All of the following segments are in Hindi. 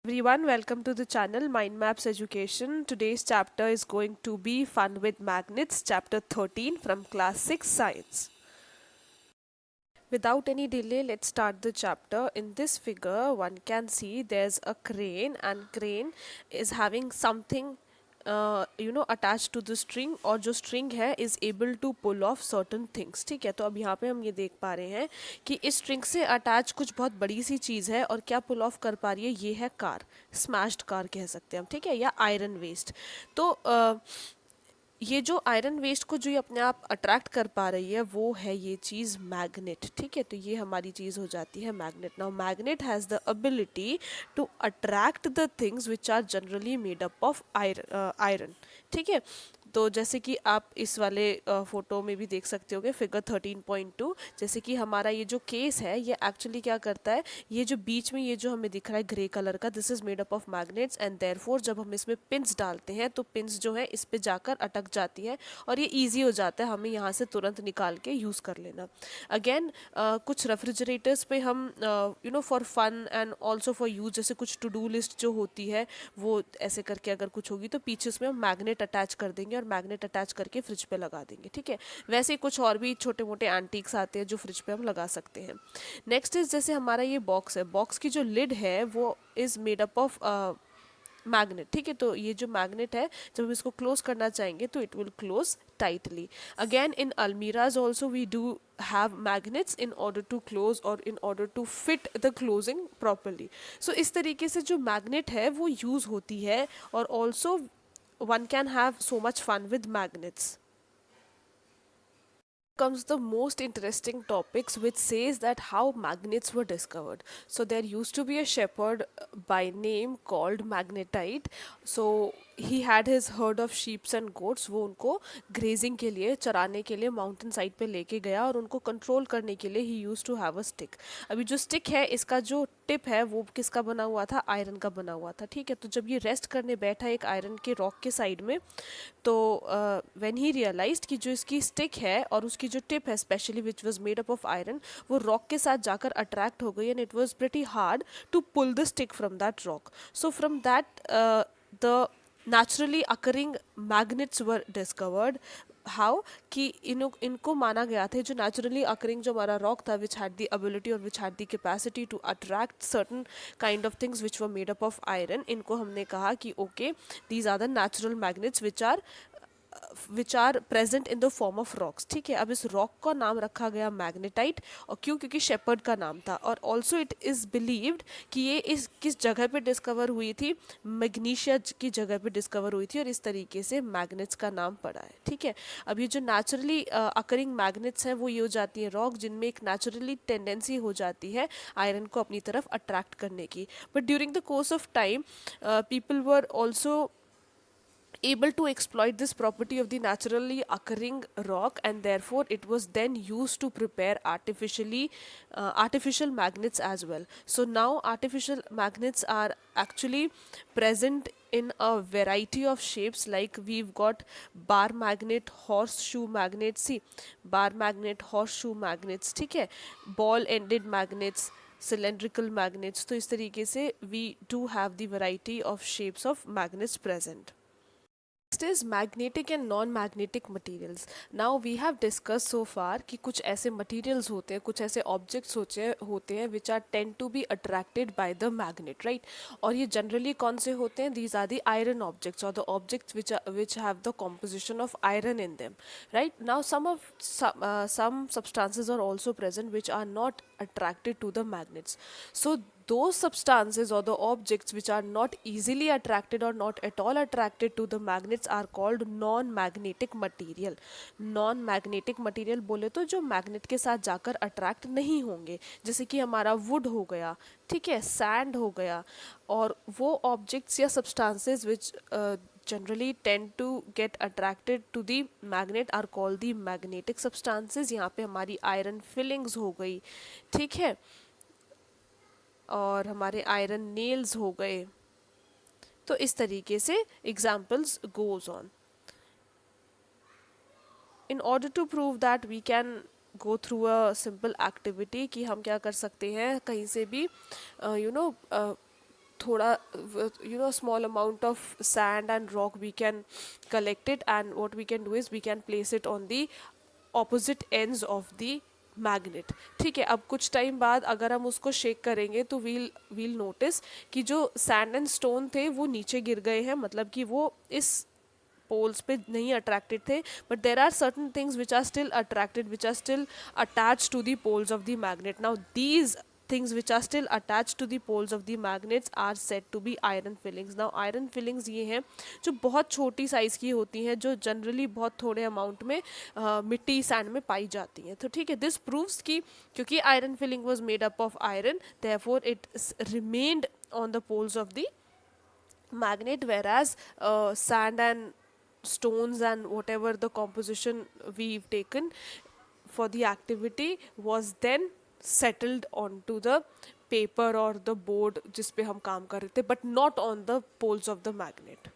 Everyone, welcome to the channel Mind Maps Education. Today's chapter is going to be Fun with Magnets, chapter 13 from class 6 science. Without any delay, let's start the chapter. In this figure, one can see there's a crane, and crane is having something attached to the string, और जो string है is able to pull off certain things. ठीक है, तो अब यहाँ पे हम ये देख पा रहे हैं कि इस string से attach कुछ बहुत बड़ी सी चीज़ है, और क्या pull off कर पा रही है, ये है कार, स्मैश्ड कार कह सकते हैं हम, ठीक है, या आयरन वेस्ट. तो ये जो आयरन वेस्ट को जो ये अपने आप अट्रैक्ट कर पा रही है वो है ये चीज़ मैग्नेट. ठीक है, तो ये हमारी चीज़ हो जाती है magnet. Now magnet has the ability to attract the things which are generally made up of iron. ठीक है, तो जैसे कि आप इस वाले फोटो में भी देख सकते होगे, फिगर 13.2. जैसे कि हमारा ये जो केस है ये एक्चुअली क्या करता है, ये जो बीच में ये जो हमें दिख रहा है ग्रे कलर का, this is made up of magnets, and therefore जब हम इसमें पिंस डालते हैं तो पिंस जो है इस पे जाकर अटक जाती है, और ये ईजी हो जाता है हमें यहाँ से तुरंत निकाल के यूज़ कर लेना. अगेन कुछ रेफ्रिजरेटर्स पे हम for fun and also for use, जैसे कुछ टू डू लिस्ट जो होती है वो ऐसे करके अगर कुछ होगी तो पीछे उसमें हम मैग्नेट अटैच कर देंगे और मैग्नेट अटैच करके फ्रिज पे लगा देंगे. ठीक है, वैसे ही कुछ और भी छोटे मोटे एंटीक्स आते हैं जो फ्रिज पे हम लगा सकते हैं. नेक्स्ट इज, जैसे हमारा ये बॉक्स है, बॉक्स की जो लिड है वो is made up of magnet. ठीक है, तो ये जो मैग्नेट है जब हम इसको क्लोज करना चाहेंगे तो it will close tightly. Again in almirahs also we do have magnets in order to close or in order to fit the closing properly. So इस तरीके से जो magnet है वो use होती है, और also one can have so much fun with magnets. Comes the most interesting topics, which says that how magnets were discovered. So there used to be a shepherd by name called Magnetite. So he had his herd of sheep and goats. वो उनको grazing के लिए, चराने के लिए mountain side पे लेके गया, और उनको control करने के लिए he used to have a stick. अभी जो stick है इसका जो टिप है वो किसका बना हुआ था, आयरन का बना हुआ था. ठीक है, तो जब ये रेस्ट करने बैठा एक आयरन के रॉक के साइड में, तो व्हेन ही रियलाइज्ड कि जो इसकी स्टिक है और उसकी जो टिप है specially which was made up of iron, वो रॉक के साथ जाकर अट्रैक्ट हो गई, and it was pretty hard to pull the stick from that rock. So from that the naturally occurring magnets were discovered. How कि इनको माना गया था, जो नेचुरली अकरिंग जो हमारा रॉक था विच हैड द एबिलिटी और which had the capacity to attract certain kind of things which were made up of iron, इनको हमने कहा कि okay these are the natural magnets which are present in the form of rocks. ठीक है, अब इस रॉक का नाम रखा गया मैग्नेटाइट, और क्यों, क्योंकि शेपर्ड का नाम था. और ऑल्सो इट इज़ बिलीव्ड कि ये इस किस जगह पे डिस्कवर हुई थी, मैग्नीशिया की जगह पे डिस्कवर हुई थी, और इस तरीके से मैग्नेट्स का नाम पड़ा है. ठीक है, अब ये जो नेचुरली अकरिंग मैग्नेट्स हैं वो ये हो जाती है रॉक, जिनमें एक नेचुरली टेंडेंसी हो जाती है आयरन को अपनी तरफ अट्रैक्ट करने की. But during the course of time people were also able to exploit this property of the naturally occurring rock, and therefore it was then used to prepare artificial magnets as well. So now artificial magnets are actually present in a variety of shapes, like we've got bar magnet, horseshoe magnet, see, bar magnet, horseshoe magnets, ठीक है, ball ended magnets, cylindrical magnets. तो इस तरीके से we do have the variety of shapes of magnets present. Next is magnetic and non-magnetic materials. Now we have discussed so far कि कुछ ऐसे materials होते हैं, कुछ ऐसे objects होते हैं which are tend to be attracted by the magnet, right? और ये generally कौन से होते हैं? These are the iron objects, or the objects which have the composition of iron in them, right? Now some substances are also present which are not attracted to the magnets. So those substances or the objects which are not easily attracted or not at all attracted to the magnets are called non-magnetic material. Non-magnetic material बोले तो जो मैग्नेट के साथ जाकर अट्रैक्ट नहीं होंगे, जैसे कि हमारा वुड हो गया, ठीक है, सैंड हो गया, और वो ऑब्जेक्ट्स या substances which generally tend to get attracted to the magnet are called the magnetic substances. यहाँ पे हमारी आयरन फिलिंग्स हो गई, ठीक है, और हमारे आयरन नेल्स हो गए. तो इस तरीके से examples goes on. In order to prove that we can go through a simple activity, कि हम क्या कर सकते हैं, कहीं से भी थोड़ा small amount of sand and rock we can collect it, and what we can do is we can place it on the opposite ends of the magnet. ठीक है, अब कुछ टाइम बाद अगर हम उसको शेक करेंगे तो वील नोटिस कि जो सैंड एंड स्टोन थे वो नीचे गिर गए हैं, मतलब कि वो इस पोल्स पे नहीं अट्रैक्टेड थे, but there are certain things which are still attracted, which are still attach to the poles of the magnet. Now these things which are still attached to the poles of the magnets are said to be iron fillings. Now iron fillings ये हैं जो बहुत छोटी साइज़ की होती हैं, जो जनरली बहुत थोड़े अमाउंट में मिट्टी सैंड में पाई जाती हैं. तो ठीक है, दिस प्रूव्स कि क्योंकि iron filing was made up of iron, therefore it remained on the poles of the magnet, whereas sand and stones and whatever the composition we've taken for the activity was then settled onto the paper or the board जिस पे हम काम कर रहे थे, but not on the poles of the magnet.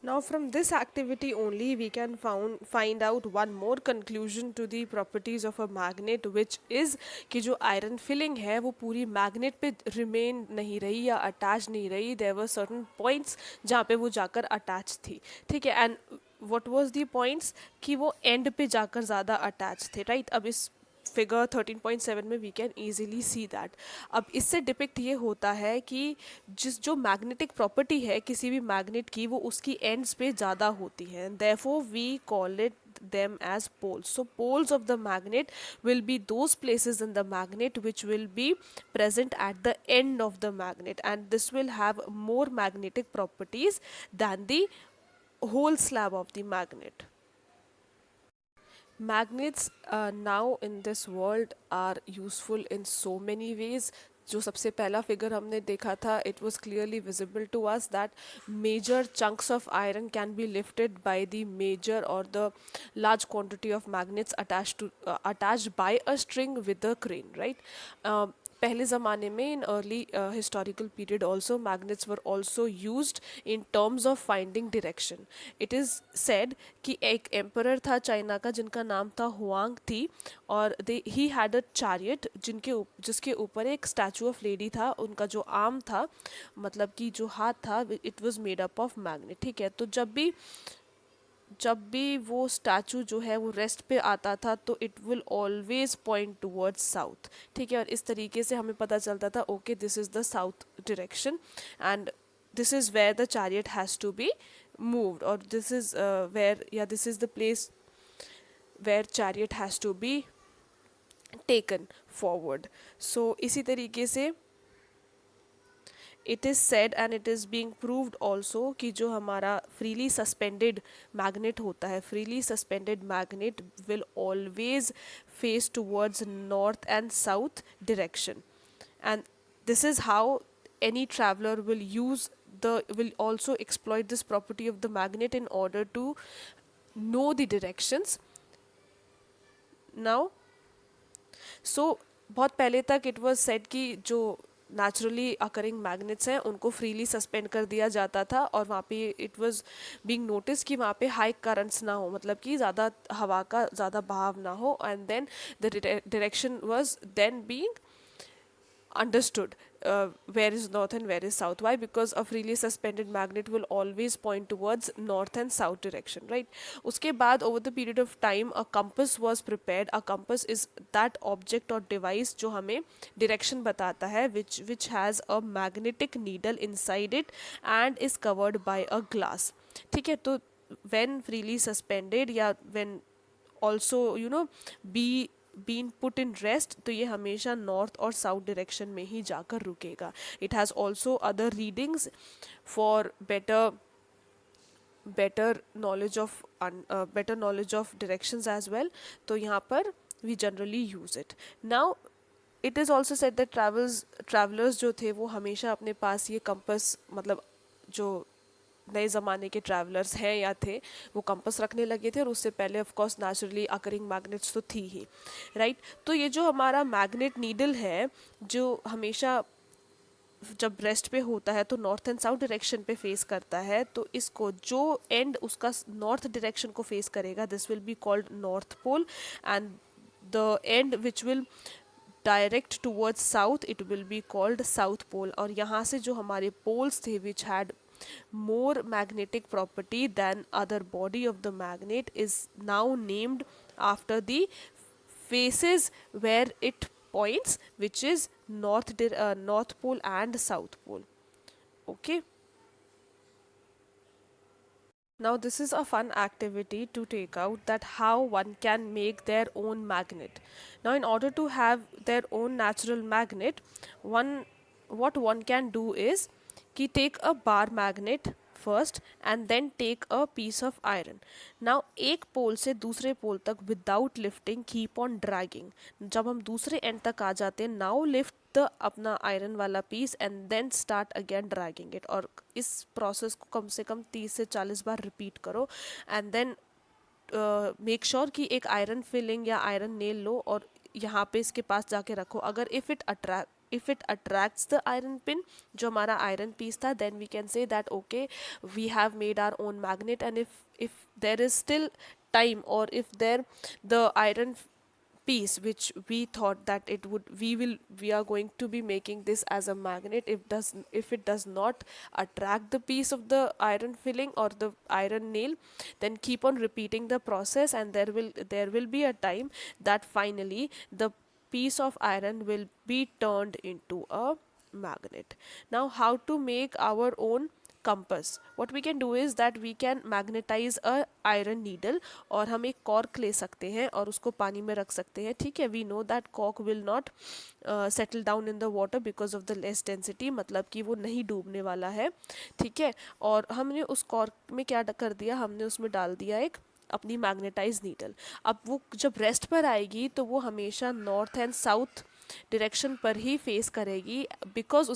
Now from this activity only we can find out one more conclusion to the properties of a magnet, which is कि जो iron filling है वो पूरी magnet पे remain नहीं रही या attach नहीं रही. There were certain points जहाँ पे वो जाकर attach थी. ठीक है, and what was the points कि वो end पे जाकर ज़्यादा attach थे, right? अब इस फिगर 13.7 में we can easily see that. अब इससे डिपिक्ट ये होता है कि जो मैग्नेटिक प्रॉपर्टी है किसी भी मैग्नेट की वो उसकी एंड्स पे ज़्यादा होती है, therefore we call it them as poles. So poles of the magnet will be those places in the magnet which will be present at the end of the magnet, and this will have more magnetic properties than the whole slab of the magnet. Magnets now in this world are useful in so many ways. जो सबसे पहला फिगर हमने देखा था, it was clearly visible to us that major chunks of iron can be lifted by the major or the large quantity of magnets attached by a string with a crane, right? पहले ज़माने में in early historical period also magnets were also used in terms of finding direction. It is said कि एक एम्परर था चाइना का जिनका नाम था हुआंग थी, और ही हैड अ चैरियट जिसके ऊपर एक स्टैचू ऑफ लेडी था. उनका जो आर्म था, मतलब कि जो हाथ था, it was made up of magnet. ठीक है, तो जब भी वो स्टैचू जो है वो रेस्ट पे आता था तो it will always point towards south. ठीक है, और इस तरीके से हमें पता चलता था okay this is the south direction and this is where the chariot has to be moved, और this is this is the place where chariot has to be taken forward. So इसी तरीके से it is said and it is being proved also कि जो हमारा फ्रीली सस्पेंडेड मैग्नेट होता है, freely suspended magnet will always face towards north and south direction, and this is how any traveler will also exploit this property of the magnet in order to know the directions. Now बहुत पहले तक इट वाज सेड कि जो नेचुरली अकरिंग मैग्नेट्स हैं उनको फ्रीली सस्पेंड कर दिया जाता था, और वहाँ पे इट वाज बीइंग नोटिस कि वहाँ पे हाई करंट्स ना हो, मतलब कि ज़्यादा हवा का ज़्यादा बहाव ना हो, and then the direction was then being understood where is north and where is south. Why? Because a freely suspended magnet will always point towards north and south direction, right? Uske baad over the period of time a compass was prepared. A compass is that object or device jo hame direction batata hai, which has a magnetic needle inside it and is covered by a glass. ठीक है, तो when freely suspended या when also been put in rest, तो ये हमेशा नॉर्थ और साउथ डायरेक्शन में ही जाकर रुकेगा. It has also other readings for better knowledge of directions as well. तो यहाँ पर we generally use it. Now it is also said that travellers जो थे वो हमेशा अपने पास ये कंपस, मतलब जो नए ज़माने के ट्रैवलर्स हैं या थे, वो कंपस रखने लगे थे, और उससे पहले of course naturally occurring magnets तो थी ही, राइट? तो ये जो हमारा मैग्नेट नीडल है जो हमेशा जब रेस्ट पे होता है तो नॉर्थ एंड साउथ डायरेक्शन पे फेस करता है, तो इसको जो एंड उसका नॉर्थ डायरेक्शन को फेस करेगा this will be called north pole, and the end which will direct towards south it will be called south pole, और यहाँ से जो हमारे पोल्स थे which had more magnetic property than other body of the magnet is now named after the faces where it points, which is north pole and south pole. Okay. Now this is a fun activity to take out that how one can make their own magnet. Now in order to have their own natural magnet, one what one can do is कि take a bar magnet first and then take a piece of iron. Now एक पोल से दूसरे पोल तक without lifting keep on dragging. जब हम दूसरे एंड तक आ जाते हैं now lift द अपना आयरन वाला piece and then start again dragging it, और इस प्रोसेस को कम से कम 30 से 40 बार रिपीट करो एंड देन मेक श्योर कि एक आयरन फिलिंग या आयरन नेल लो और यहाँ पे इसके पास जाके रखो. अगर if it attracts the iron pin जो हमारा आयरन पीस था, then we can say that okay we have made our own magnet. And if there is still time, or if there the iron piece which we thought that it would we are going to be making this as a magnet, if it does not attract the piece of the iron filling or the iron nail, then keep on repeating the process, and there will be a time that finally the piece of iron will be turned into a magnet. Now how to make our own compass? What we can do is that we can magnetize a iron needle, और हम एक कॉर्क ले सकते हैं और उसको पानी में रख सकते हैं. ठीक है, we know that cork will not settle down in the water because of the less density, मतलब कि वो नहीं डूबने वाला है. ठीक है, और हमने उस कॉर्क में क्या कर दिया, हमने उसमें डाल दिया एक अपनी मैग्नेटाइज नीडल. अब वो जब रेस्ट पर आएगी तो वो हमेशा नॉर्थ एंड साउथ डायरेक्शन पर ही फेस करेगी, because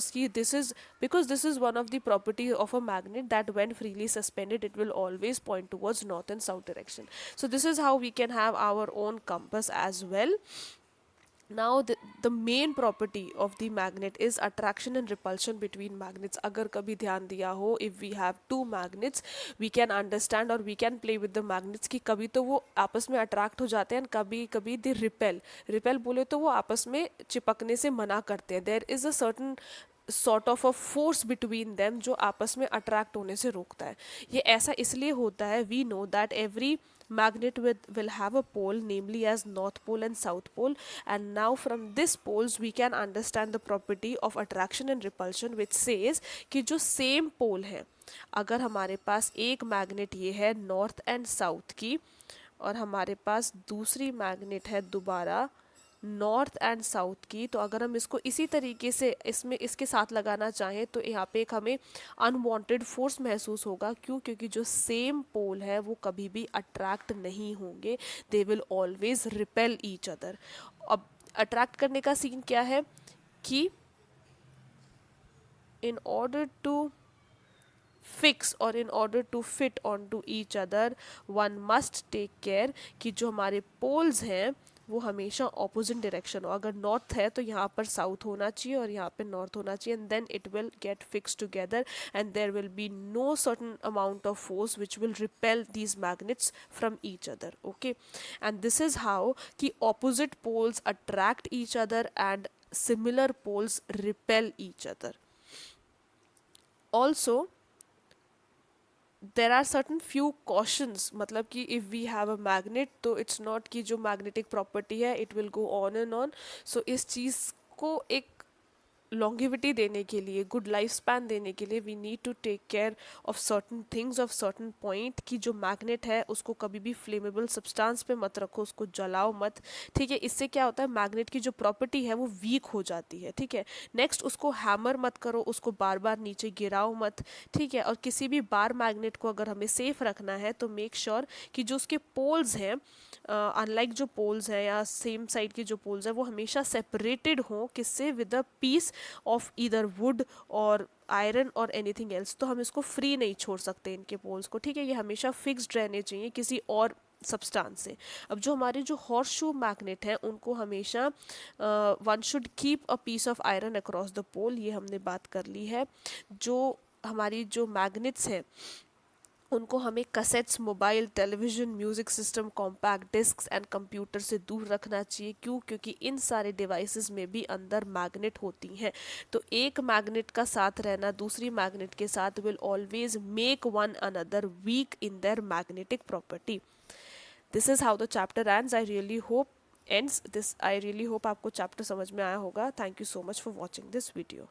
this is one of the property of a magnet that when freely suspended it will always point towards north and south direction. So this is how we can have our own compass as well. Now the main property of the magnet is attraction and repulsion between magnets. अगर कभी ध्यान दिया हो, if we have two magnets we can understand or we can play with the magnets कि कभी तो वो आपस में attract हो जाते हैं, कभी कभी they repel बोले तो वो आपस में चिपकने से मना करते हैं. There is a certain sort of a force between them जो आपस में अट्रैक्ट होने से रोकता है. ये ऐसा इसलिए होता है, we know that every magnet will have a pole, namely as north pole and south pole, and now from this poles we can understand the property of attraction and repulsion which says कि जो same pole है, अगर हमारे पास एक मैग्नेट ये है नॉर्थ एंड साउथ की और हमारे पास दूसरी मैग्नेट है दोबारा नॉर्थ एंड साउथ की, तो अगर हम इसको इसी तरीके से इसमें इसके साथ लगाना चाहें तो यहाँ पे एक हमें अनवांटेड फोर्स महसूस होगा. क्यों? क्योंकि जो सेम पोल है वो कभी भी अट्रैक्ट नहीं होंगे, they will always repel each other. अब अट्रैक्ट करने का सीन क्या है कि in order to fix or in order to fit onto each other one must take care कि जो हमारे poles हैं वो हमेशा ऑपोजिट डायरेक्शन हो. अगर नॉर्थ है तो यहाँ पर साउथ होना चाहिए और यहाँ पे नॉर्थ होना चाहिए, and then it will get fix together and there will be no certain amount of force which will repel these magnets from each other. Okay, and this is how कि opposite poles attract each other and similar poles repel each other. Also there are certain few cautions, मतलब कि if we have a magnet तो it's not कि जो magnetic property है it will go on and on. so इस चीज़ को एक longevity देने के लिए, गुड लाइफ स्पैन देने के लिए we need to take care of certain things of certain point कि जो मैग्नेट है उसको कभी भी फ्लेमेबल सब्सटेंस पे मत रखो, उसको जलाओ मत. ठीक है, इससे क्या होता है मैग्नेट की जो प्रॉपर्टी है वो वीक हो जाती है. ठीक है, नेक्स्ट उसको हैमर मत करो, उसको बार बार नीचे गिराओ मत. ठीक है, और किसी भी बार मैग्नेट को अगर हमें सेफ रखना है तो मेक श्योर कि जो उसके पोल्स हैं अनलाइक जो पोल्स हैं या सेम साइड के जो पोल्स हैं वो हमेशा सेपरेटेड हों, किससे, with a piece of either wood or iron or anything else. तो हम इसको फ्री नहीं छोड़ सकते इनके पोल्स को. ठीक है, ये हमेशा फिक्स्ड रहने चाहिए किसी और सब्सटेंस से. अब जो हमारे जो हॉर्स शू मैग्नेट हैं उनको हमेशा one should keep a piece of iron across the pole, ये हमने बात कर ली है. जो हमारी जो मैग्नेट्स हैं उनको हमें cassettes, mobile, television, music system, compact discs and computer से दूर रखना चाहिए। क्यों? क्योंकि इन सारे डिवाइसेस में भी अंदर मैग्नेट होती हैं। तो एक मैग्नेट का साथ रहना दूसरी मैग्नेट के साथ will always make one another weak in their magnetic property. This is how the chapter ends. I really hope आपको चैप्टर समझ में आया होगा। Thank you so much for watching this video.